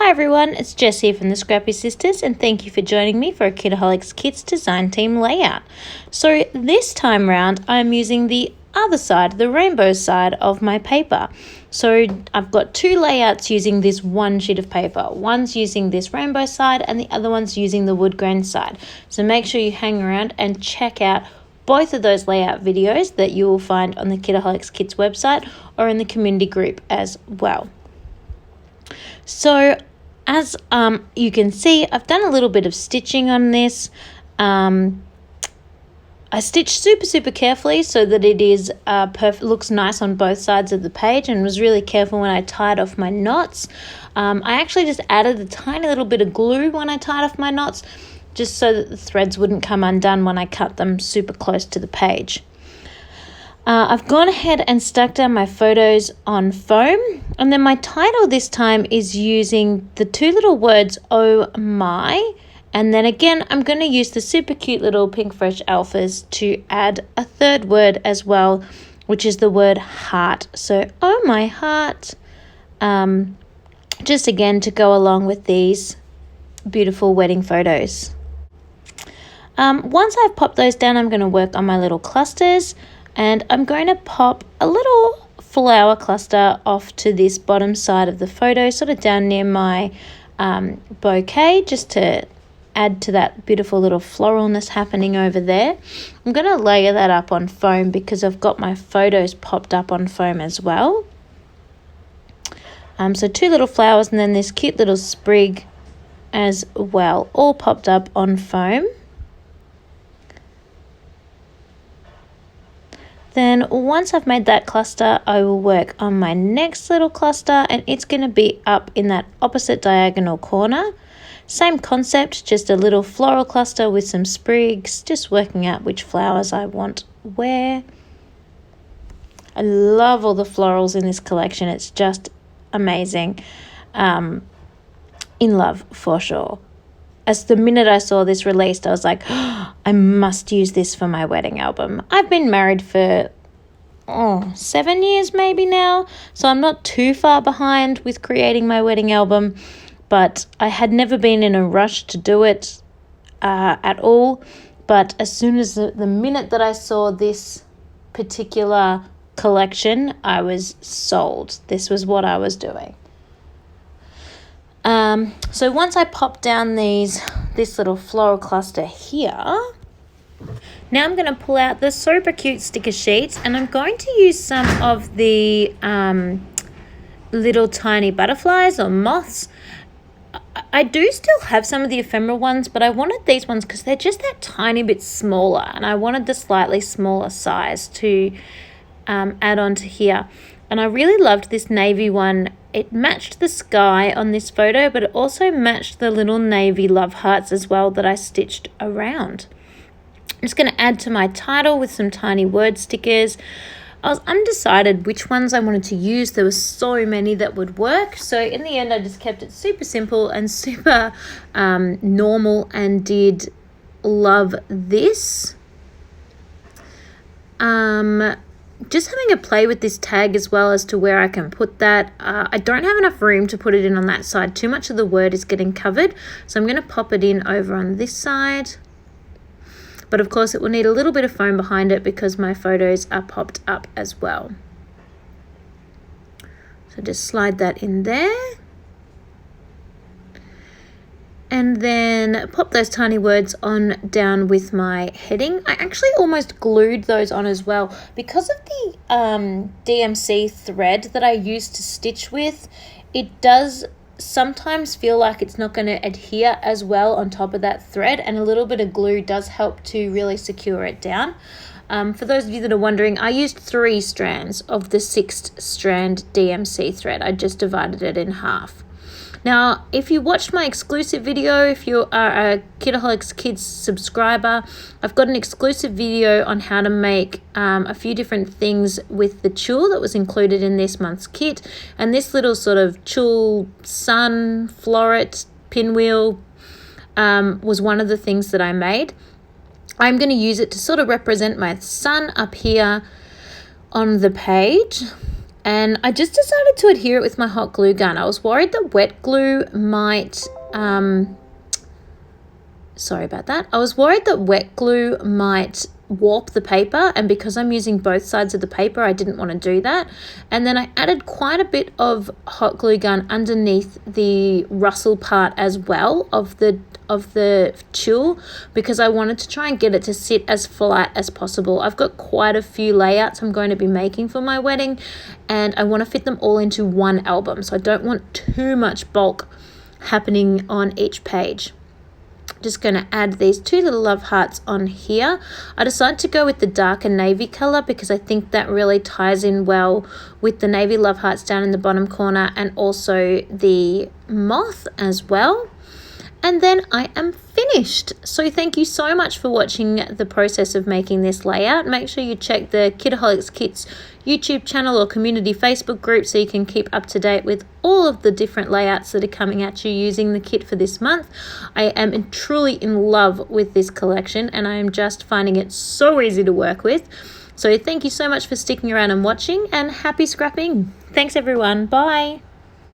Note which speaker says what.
Speaker 1: Hi everyone, it's Jess here from the Scrappy Sisters, and thank you for joining me for a Kitaholic Kits design team layout. So this time round I'm using the other side, the rainbow side of my paper. So I've got two layouts using this one sheet of paper. One's using this rainbow side and the other one's using the wood grain side. So make sure you hang around and check out both of those layout videos that you will find on the Kitaholic Kits website or in the community group as well. So as you can see, I've done a little bit of stitching on this. I stitched super carefully so that it is looks nice on both sides of the page, and was really careful when I tied off my knots. I actually just added a tiny little bit of glue when I tied off my knots, just so that the threads wouldn't come undone when I cut them super close to the page. I've gone ahead and stuck down my photos on foam, and then my title this time is using the two little words "oh my," and then again I'm going to use the super cute little Pink Fresh Alphas to add a third word as well, which is the word heart. So "oh my heart," just again to go along with these beautiful wedding photos. Once I've popped those down, I'm going to work on my little clusters. And I'm going to pop a little flower cluster off to this bottom side of the photo, sort of down near my bouquet, just to add to that beautiful little floralness happening over there. I'm going to layer that up on foam because I've got my photos popped up on foam as well. So two little flowers and then this cute little sprig as well, all popped up on foam. Then once I've made that cluster, I will work on my next little cluster, and it's going to be up in that opposite diagonal corner. Same concept, just a little floral cluster with some sprigs, just working out which flowers I want where. I love all the florals in this collection. It's just amazing. In love for sure. As the minute I saw this released, I was like, oh, I must use this for my wedding album. I've been married for 7 years maybe now, so I'm not too far behind with creating my wedding album, but I had never been in a rush to do it at all. But as soon as the minute that I saw this particular collection, I was sold. This was what I was doing. So once I pop down this little floral cluster here, now I'm going to pull out the super cute sticker sheets, and I'm going to use some of the little tiny butterflies or moths. I do still have some of the ephemeral ones, but I wanted these ones because they're just that tiny bit smaller, and I wanted the slightly smaller size to add on to here. And I really loved this navy one. It matched the sky on this photo, but it also matched the little navy love hearts as well that I stitched around. I'm just going to add to my title with some tiny word stickers. I was undecided which ones I wanted to use. There were so many that would work. So in the end, I just kept it super simple and super normal, and did love this. Just having a play with this tag as well as to where I can put that. I don't have enough room to put it in on that side. Too much of the word is getting covered. So I'm going to pop it in over on this side. But of course it will need a little bit of foam behind it because my photos are popped up as well. So just slide that in there. And then pop those tiny words on down with my heading. I actually almost glued those on as well because of the DMC thread that I used to stitch with. It does sometimes feel like it's not going to adhere as well on top of that thread, and a little bit of glue does help to really secure it down. For those of you that are wondering, I used 3 strands of the 6th strand DMC thread. I just divided it in half. Now, if you watched my exclusive video, if you are a Kitaholic Kits subscriber, I've got an exclusive video on how to make a few different things with the tulle that was included in this month's kit. And this little sort of tulle sun floret pinwheel was one of the things that I made. I'm going to use it to sort of represent my sun up here on the page. And I just decided to adhere it with my hot glue gun. I was worried that wet glue might, sorry about that. I was worried that wet glue might warp the paper, and because I'm using both sides of the paper, I didn't want to do that. And then I added quite a bit of hot glue gun underneath the rustle part as well of the tulle, because I wanted to try and get it to sit as flat as possible. I've got quite a few layouts I'm going to be making for my wedding, and I want to fit them all into one album, so I don't want too much bulk happening on each page. Just going to add these two little love hearts on here. I decided to go with the darker navy color because I think that really ties in well with the navy love hearts down in the bottom corner, and also the moth as well. And then I am finished. So thank you so much for watching the process of making this layout. Make sure you check the Kitaholic Kits YouTube channel or community Facebook group so you can keep up to date with all of the different layouts that are coming at you using the kit for this month. I am truly in love with this collection, and I am just finding it so easy to work with. So thank you so much for sticking around and watching, and happy scrapping. Thanks everyone. Bye.